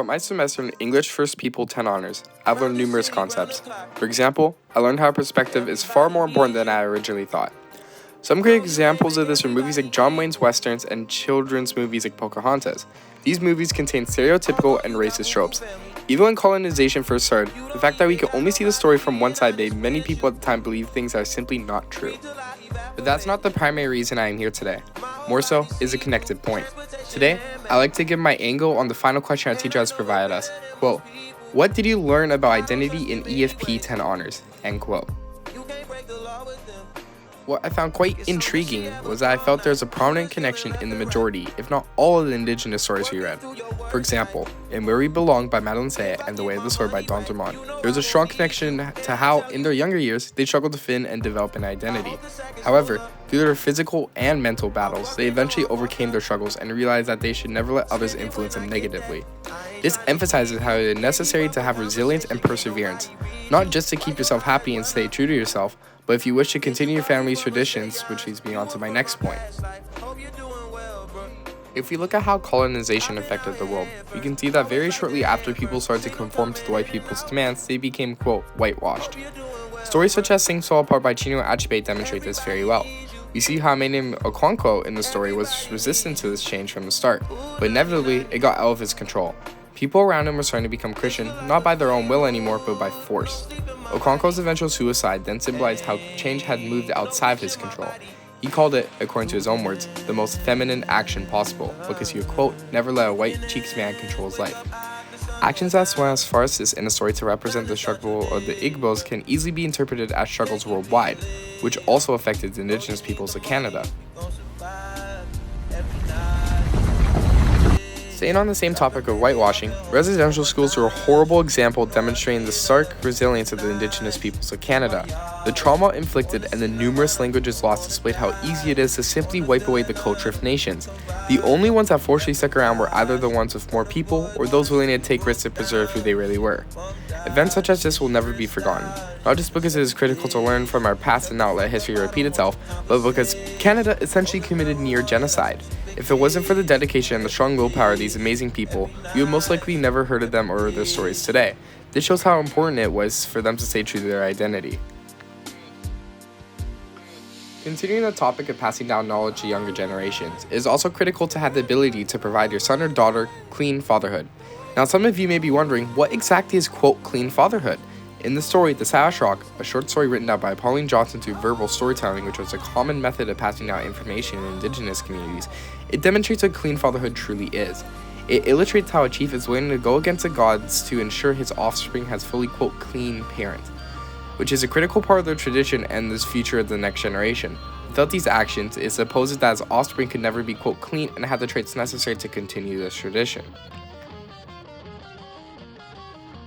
Throughout my semester in English First People 10 Honors, I've learned numerous concepts. For example, I learned how perspective is far more important than I originally thought. Some great examples of this are movies like John Wayne's westerns and children's movies like Pocahontas. These movies contain stereotypical and racist tropes. Even when colonization first started, the fact that we could only see the story from one side made many people at the time believe things that are simply not true. But that's not the primary reason I am here today. More so is a connected point. Today, I like to give my angle on the final question our teacher has provided us. Quote, "What did you learn about identity in EFP 10 Honors?" End quote. What I found quite intriguing was that I felt there was a prominent connection in the majority, if not all, of the indigenous stories we read. For example, in Where We Belong by Madeline Say and The Way of the Sword by Don Drummond, there was a strong connection to how, in their younger years, they struggled to fit in and develop an identity. However, through their physical and mental battles, they eventually overcame their struggles and realized that they should never let others influence them negatively. This emphasizes how it is necessary to have resilience and perseverance, not just to keep yourself happy and stay true to yourself, but if you wish to continue your family's traditions, which leads me on to my next point. If we look at how colonization affected the world, we can see that very shortly after people started to conform to the white people's demands, they became, quote, whitewashed. Stories such as Sing Soul Apart by Chinua Achebe demonstrate this very well. We see how a man named Okonkwo in the story was resistant to this change from the start, but inevitably it got out of his control. People around him were starting to become Christian, not by their own will anymore, but by force. Okonkwo's eventual suicide then symbolized how change had moved outside of his control. He called it, according to his own words, the most feminine action possible, because he would, quote, never let a white cheeks man control his life. Actions that went as far as this in a story to represent the struggle of the Igbos can easily be interpreted as struggles worldwide, which also affected the indigenous peoples of Canada. Staying on the same topic of whitewashing, residential schools are a horrible example demonstrating the stark resilience of the indigenous peoples of Canada. The trauma inflicted and the numerous languages lost displayed how easy it is to simply wipe away the culture of nations. The only ones that fortunately stuck around were either the ones with more people or those willing to take risks to preserve who they really were. Events such as this will never be forgotten, not just because it is critical to learn from our past and not let history repeat itself, but because Canada essentially committed near genocide. If it wasn't for the dedication and the strong willpower of these amazing people, we would most likely never heard of them or their stories today. This shows how important it was for them to stay true to their identity. Continuing the topic of passing down knowledge to younger generations, it is also critical to have the ability to provide your son or daughter clean fatherhood. Now, some of you may be wondering, what exactly is, quote, clean fatherhood? In the story, The Sash Rock, a short story written down by Pauline Johnson through verbal storytelling, which was a common method of passing down information in indigenous communities, it demonstrates what clean fatherhood truly is. It illustrates how a chief is willing to go against the gods to ensure his offspring has fully, quote, clean parents, which is a critical part of their tradition and the future of the next generation. Without these actions, it supposes that his offspring could never be, quote, clean and have the traits necessary to continue this tradition.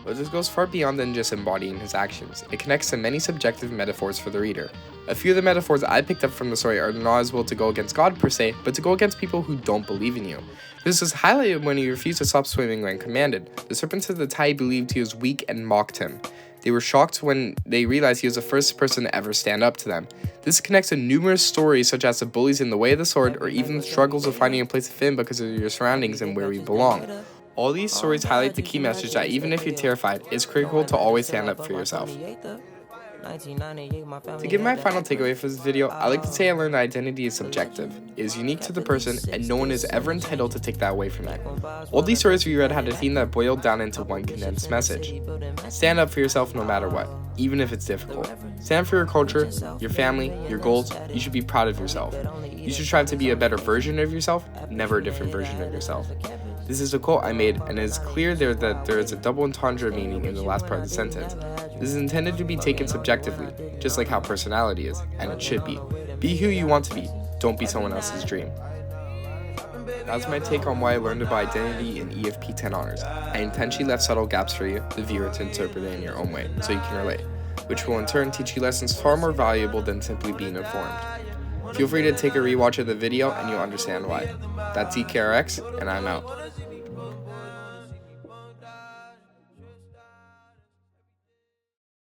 But this goes far beyond than just embodying his actions. It connects to many subjective metaphors for the reader. A few of the metaphors I picked up from the story are not as well to go against God per se, but to go against people who don't believe in you. This is highlighted when he refused to stop swimming when commanded. The serpents of the Tai believed he was weak and mocked him. They were shocked when they realized he was the first person to ever stand up to them. This connects to numerous stories such as the bullies in The Way of the Sword, or even the struggles of finding a place to fit in because of your surroundings and where we belong. All these stories highlight the key message that even if you're terrified, it's critical to always stand up for yourself. To give my final takeaway for this video, I like to say I learned that identity is subjective. It is unique to the person, and no one is ever entitled to take that away from you. All these stories we read had a theme that boiled down into one condensed message. Stand up for yourself no matter what, even if it's difficult. Stand for your culture, your family, your goals. You should be proud of yourself. You should strive to be a better version of yourself, never a different version of yourself. This is a quote I made, and it is clear there that there is a double entendre meaning in the last part of the sentence. This is intended to be taken subjectively, just like how personality is, and it should be. Be who you want to be, don't be someone else's dream. That's my take on why I learned about identity in EFP 10 Honors. I intentionally left subtle gaps for you, the viewer, to interpret it in your own way, so you can relate, which will in turn teach you lessons far more valuable than simply being informed. Feel free to take a rewatch of the video and you'll understand why. That's EKRX, and I'm out.